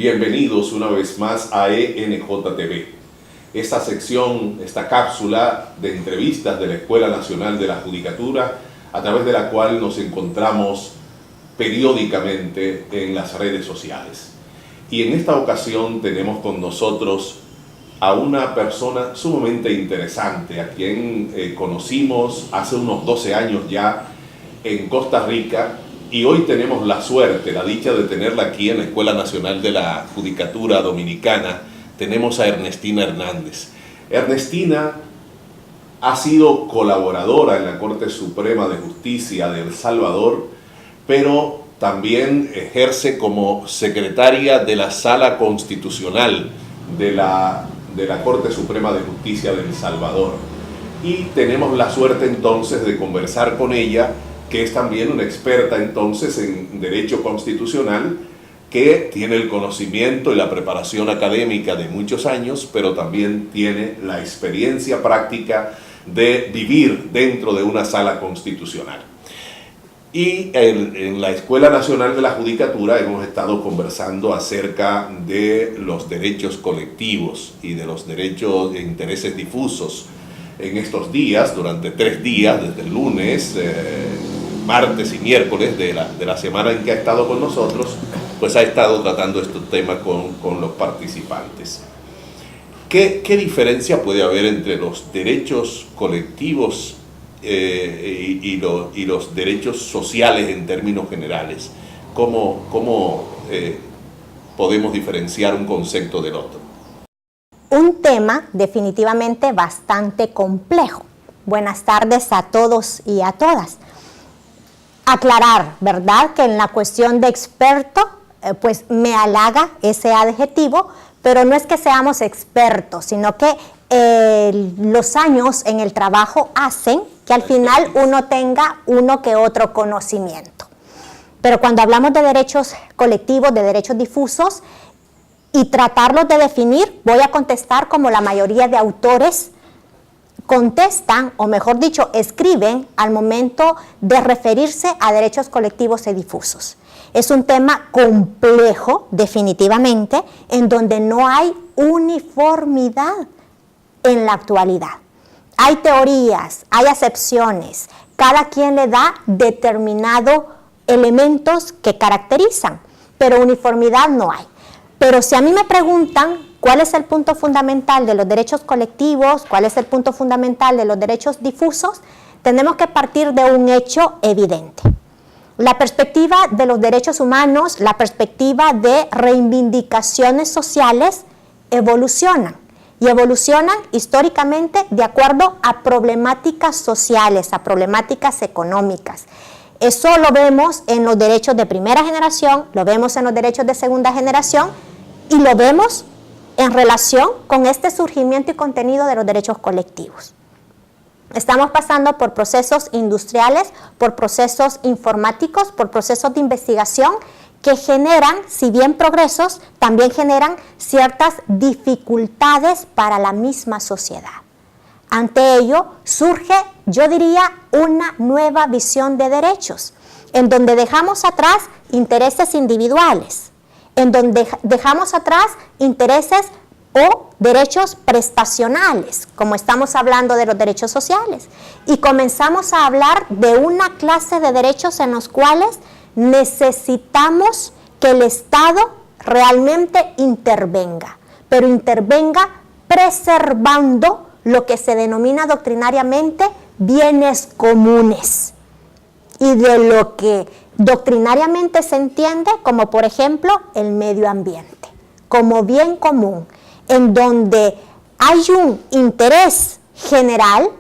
Bienvenidos una vez más a ENJTV. Esta sección, esta cápsula de entrevistas de la Escuela Nacional de la Judicatura, a través de la cual nos encontramos periódicamente en las redes sociales. Y en esta ocasión tenemos con nosotros a una persona sumamente interesante, a quien conocimos hace unos 12 años ya en Costa Rica, y hoy tenemos la suerte, la dicha de tenerla aquí en la Escuela Nacional de la Judicatura Dominicana. Tenemos a Ernestina Hernández. Ernestina ha sido colaboradora en la Corte Suprema de Justicia de El Salvador, pero también ejerce como secretaria de la Sala Constitucional de la Corte Suprema de Justicia de El Salvador. Y tenemos la suerte entonces de conversar con ella, que es también una experta entonces en Derecho Constitucional, que tiene el conocimiento y la preparación académica de muchos años, pero también tiene la experiencia práctica de vivir dentro de una sala constitucional. Y en la Escuela Nacional de la Judicatura hemos estado conversando acerca de los derechos colectivos y de los derechos de intereses difusos en estos días, durante 3 días, desde el lunes, martes y miércoles de la semana en que ha estado con nosotros, pues ha estado tratando este tema con los participantes. ¿Qué diferencia puede haber entre los derechos colectivos y los derechos sociales en términos generales? ¿Cómo podemos diferenciar un concepto del otro? Un tema definitivamente bastante complejo. Buenas tardes a todos y a todas. Aclarar, ¿verdad?, que en la cuestión de experto, pues me halaga ese adjetivo, pero no es que seamos expertos, sino que los años en el trabajo hacen que al final uno tenga uno que otro conocimiento. Pero cuando hablamos de derechos colectivos, de derechos difusos, y tratarlos de definir, voy a contestar como la mayoría de autores contestan, o mejor dicho, escriben al momento de referirse a derechos colectivos y difusos. Es un tema complejo, definitivamente, en donde no hay uniformidad en la actualidad. Hay teorías, hay acepciones, cada quien le da determinados elementos que caracterizan, pero uniformidad no hay. Pero si a mí me preguntan cuál es el punto fundamental de los derechos colectivos, cuál es el punto fundamental de los derechos difusos, tenemos que partir de un hecho evidente. La perspectiva de los derechos humanos, la perspectiva de reivindicaciones sociales evolucionan. Y evolucionan históricamente de acuerdo a problemáticas sociales, a problemáticas económicas. Eso lo vemos en los derechos de primera generación, lo vemos en los derechos de segunda generación y lo vemos en relación con este surgimiento y contenido de los derechos colectivos. Estamos pasando por procesos industriales, por procesos informáticos, por procesos de investigación que generan, si bien progresos, también generan ciertas dificultades para la misma sociedad. Ante ello surge, yo diría, una nueva visión de derechos, en donde dejamos atrás intereses individuales, en donde dejamos atrás intereses o derechos prestacionales, como estamos hablando de los derechos sociales, y comenzamos a hablar de una clase de derechos en los cuales necesitamos que el Estado realmente intervenga, pero intervenga preservando lo que se denomina doctrinariamente bienes comunes, y de lo que doctrinariamente se entiende como, por ejemplo, el medio ambiente, como bien común, en donde hay un interés general,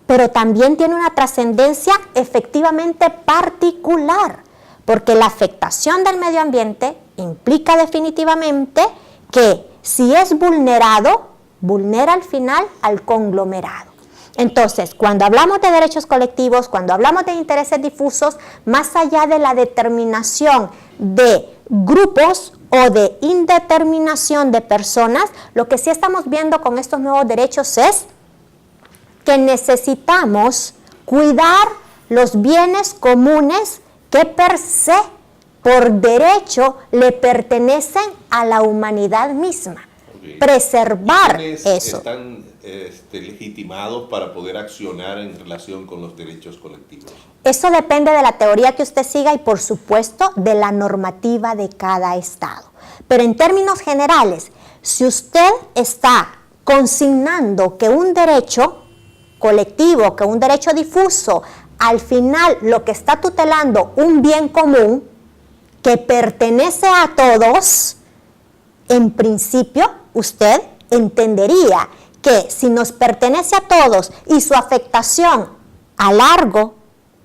pero también tiene una trascendencia efectivamente particular, porque la afectación del medio ambiente implica definitivamente que si es vulnerado, vulnera al final al conglomerado. Entonces, cuando hablamos de derechos colectivos, cuando hablamos de intereses difusos, más allá de la determinación de grupos o de indeterminación de personas, lo que sí estamos viendo con estos nuevos derechos es que necesitamos cuidar los bienes comunes que per se por derecho le pertenecen a la humanidad misma. Okay. Preservar ¿Quiénes eso. están legitimados para poder accionar en relación con los derechos colectivos? Eso depende de la teoría que usted siga y, por supuesto, de la normativa de cada estado. Pero en términos generales, si usted está consignando que un derecho colectivo, que un derecho difuso, al final lo que está tutelando un bien común que pertenece a todos, en principio usted entendería que si nos pertenece a todos y su afectación a largo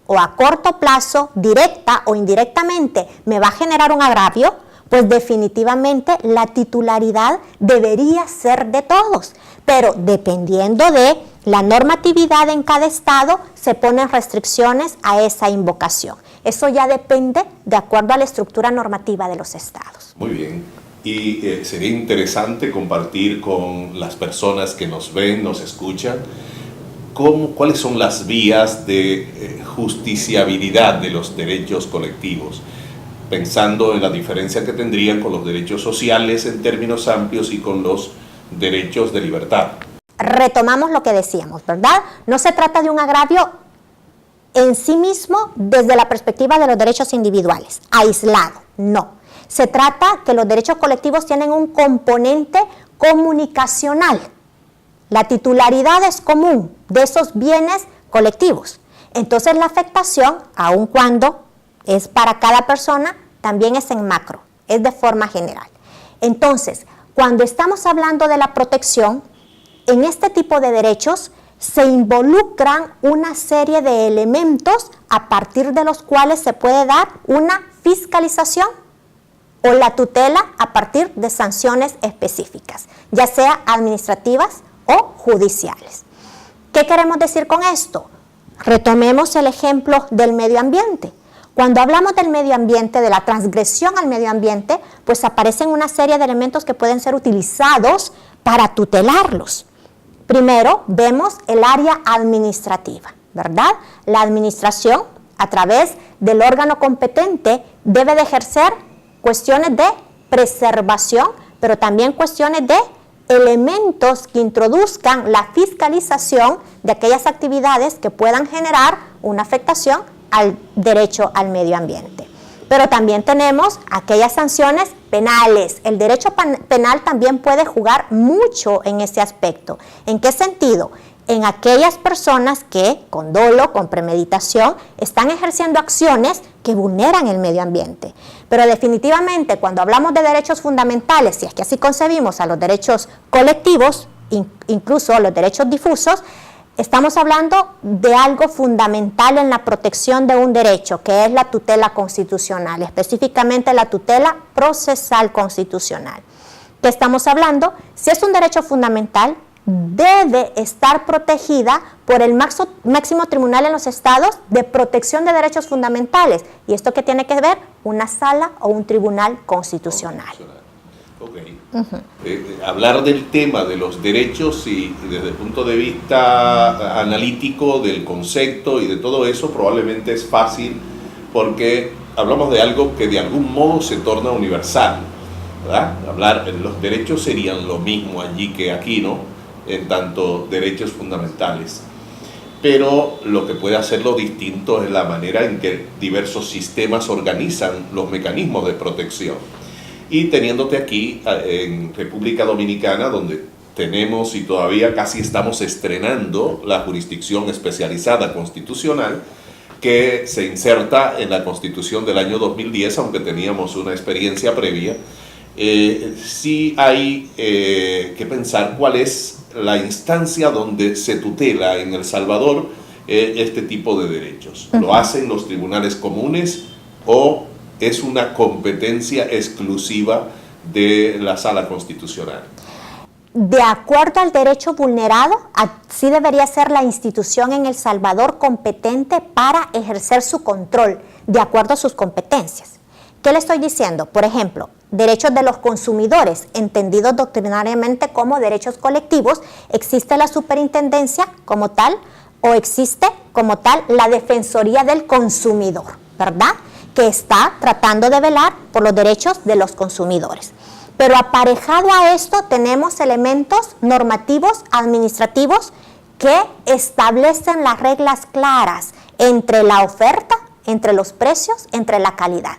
o a corto plazo, directa o indirectamente, me va a generar un agravio, pues definitivamente la titularidad debería ser de todos. Pero dependiendo de la normatividad en cada estado, se ponen restricciones a esa invocación. Eso ya depende de acuerdo a la estructura normativa de los estados. Muy bien. Y sería interesante compartir con las personas que nos ven, nos escuchan, cuáles son las vías de justiciabilidad de los derechos colectivos, pensando en la diferencia que tendrían con los derechos sociales en términos amplios y con los derechos de libertad. Retomamos lo que decíamos, ¿verdad? No se trata de un agravio en sí mismo desde la perspectiva de los derechos individuales, aislado, no. Se trata que los derechos colectivos tienen un componente comunicacional. La titularidad es común de esos bienes colectivos. Entonces la afectación, aun cuando es para cada persona, también es en macro, es de forma general. Entonces, cuando estamos hablando de la protección, en este tipo de derechos se involucran una serie de elementos a partir de los cuales se puede dar una fiscalización o la tutela a partir de sanciones específicas, ya sea administrativas o judiciales. ¿Qué queremos decir con esto? Retomemos el ejemplo del medio ambiente. Cuando hablamos del medio ambiente, de la transgresión al medio ambiente, pues aparecen una serie de elementos que pueden ser utilizados para tutelarlos. Primero, vemos el área administrativa, ¿verdad? La administración, a través del órgano competente, debe de ejercer cuestiones de preservación, pero también cuestiones de elementos que introduzcan la fiscalización de aquellas actividades que puedan generar una afectación al derecho al medio ambiente. Pero también tenemos aquellas sanciones penales. El derecho penal también puede jugar mucho en ese aspecto. ¿En qué sentido? En aquellas personas que con dolo, con premeditación, están ejerciendo acciones que vulneran el medio ambiente. Pero definitivamente cuando hablamos de derechos fundamentales, si es que así concebimos a los derechos colectivos, incluso los derechos difusos, estamos hablando de algo fundamental en la protección de un derecho, que es la tutela constitucional, específicamente la tutela procesal constitucional. ¿Qué estamos hablando? Si es un derecho fundamental, debe estar protegida por el máximo tribunal en los estados de protección de derechos fundamentales. ¿Y esto qué tiene que ver? Una sala o un tribunal constitucional. Okay. Hablar del tema de los derechos y desde el punto de vista analítico del concepto y de todo eso probablemente es fácil porque hablamos de algo que de algún modo se torna universal, ¿verdad? Los derechos serían lo mismo allí que aquí, ¿no? En tanto derechos fundamentales. Pero lo que puede hacerlo distinto es la manera en que diversos sistemas organizan los mecanismos de protección. Y teniéndote aquí en República Dominicana, donde tenemos y todavía casi estamos estrenando la jurisdicción especializada constitucional, que se inserta en la Constitución del año 2010, aunque teníamos una experiencia previa, sí hay que pensar cuál es la instancia donde se tutela en El Salvador este tipo de derechos. ¿Lo hacen los tribunales comunes o es una competencia exclusiva de la Sala Constitucional? De acuerdo al derecho vulnerado, así debería ser la institución en El Salvador competente para ejercer su control, de acuerdo a sus competencias. ¿Qué le estoy diciendo? Por ejemplo, derechos de los consumidores, entendidos doctrinariamente como derechos colectivos, existe la superintendencia como tal o existe como tal la Defensoría del Consumidor, ¿verdad? que está tratando de velar por los derechos de los consumidores. Pero aparejado a esto tenemos elementos normativos, administrativos, que establecen las reglas claras entre la oferta, entre los precios, entre la calidad.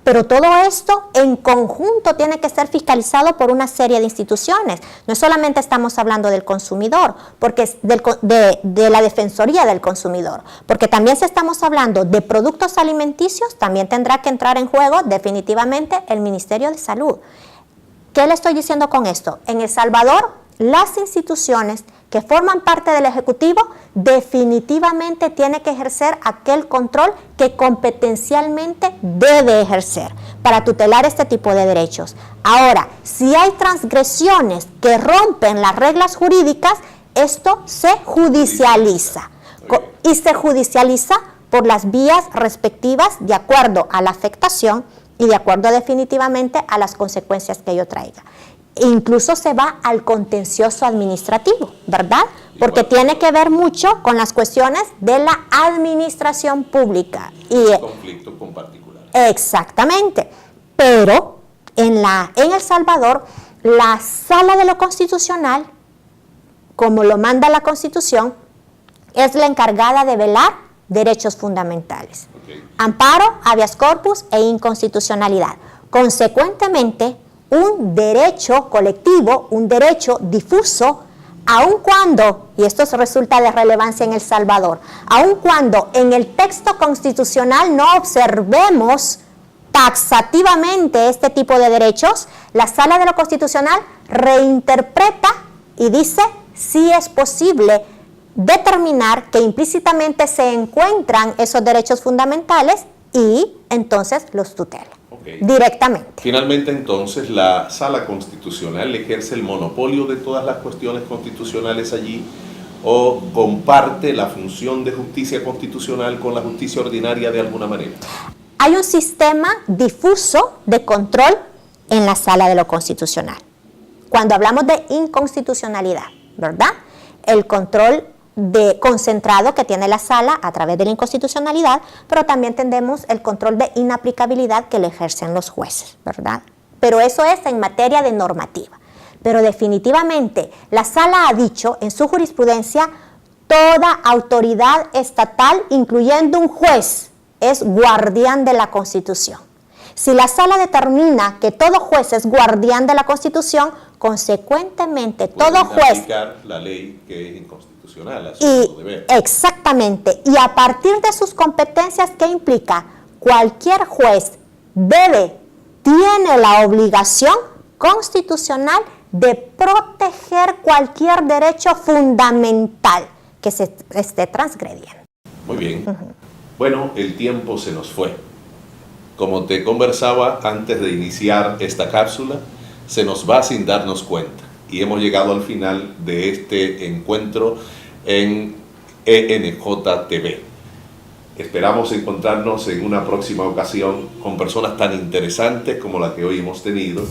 Pero todo esto en conjunto tiene que ser fiscalizado por una serie de instituciones. No solamente estamos hablando del consumidor, porque es de la Defensoría del Consumidor, porque también si estamos hablando de productos alimenticios, también tendrá que entrar en juego definitivamente el Ministerio de Salud. ¿Qué le estoy diciendo con esto? En El Salvador, las instituciones que forman parte del Ejecutivo definitivamente tienen que ejercer aquel control que competencialmente debe ejercer para tutelar este tipo de derechos. Ahora, si hay transgresiones que rompen las reglas jurídicas, esto se judicializa. Y se judicializa por las vías respectivas de acuerdo a la afectación y de acuerdo definitivamente a las consecuencias que ello traiga. Incluso se va al contencioso administrativo, ¿verdad? Porque tiene que ver mucho con las cuestiones de la administración pública. Conflicto con particulares. Exactamente. Pero en El Salvador, la Sala de lo Constitucional, como lo manda la Constitución, es la encargada de velar derechos fundamentales. Okay. Amparo, habeas corpus e inconstitucionalidad. Consecuentemente, un derecho colectivo, un derecho difuso, aun cuando, y esto resulta de relevancia en El Salvador, aun cuando en el texto constitucional no observemos taxativamente este tipo de derechos, la Sala de lo Constitucional reinterpreta y dice si es posible determinar que implícitamente se encuentran esos derechos fundamentales y entonces los tutela. Okay. Directamente. Finalmente, entonces, la Sala Constitucional ejerce el monopolio de todas las cuestiones constitucionales allí o comparte la función de justicia constitucional con la justicia ordinaria de alguna manera. Hay un sistema difuso de control en la Sala de lo Constitucional. Cuando hablamos de inconstitucionalidad, ¿verdad? El control concentrado que tiene la sala a través de la inconstitucionalidad, pero también tenemos el control de inaplicabilidad que le ejercen los jueces, ¿verdad? Pero eso es en materia de normativa. Pero definitivamente la sala ha dicho en su jurisprudencia, toda autoridad estatal, incluyendo un juez, es guardián de la Constitución. Si la sala determina que todo juez es guardián de la Constitución, consecuentemente todo juez aplicar la ley que es inconstitucional. Exactamente. Y a partir de sus competencias, ¿qué implica? Cualquier juez tiene la obligación constitucional de proteger cualquier derecho fundamental que se esté transgrediendo. Muy bien. Bueno, el tiempo se nos fue. Como te conversaba antes de iniciar esta cápsula, se nos va sin darnos cuenta. Y hemos llegado al final de este encuentro en ENJ TV. Esperamos encontrarnos en una próxima ocasión con personas tan interesantes como la que hoy hemos tenido.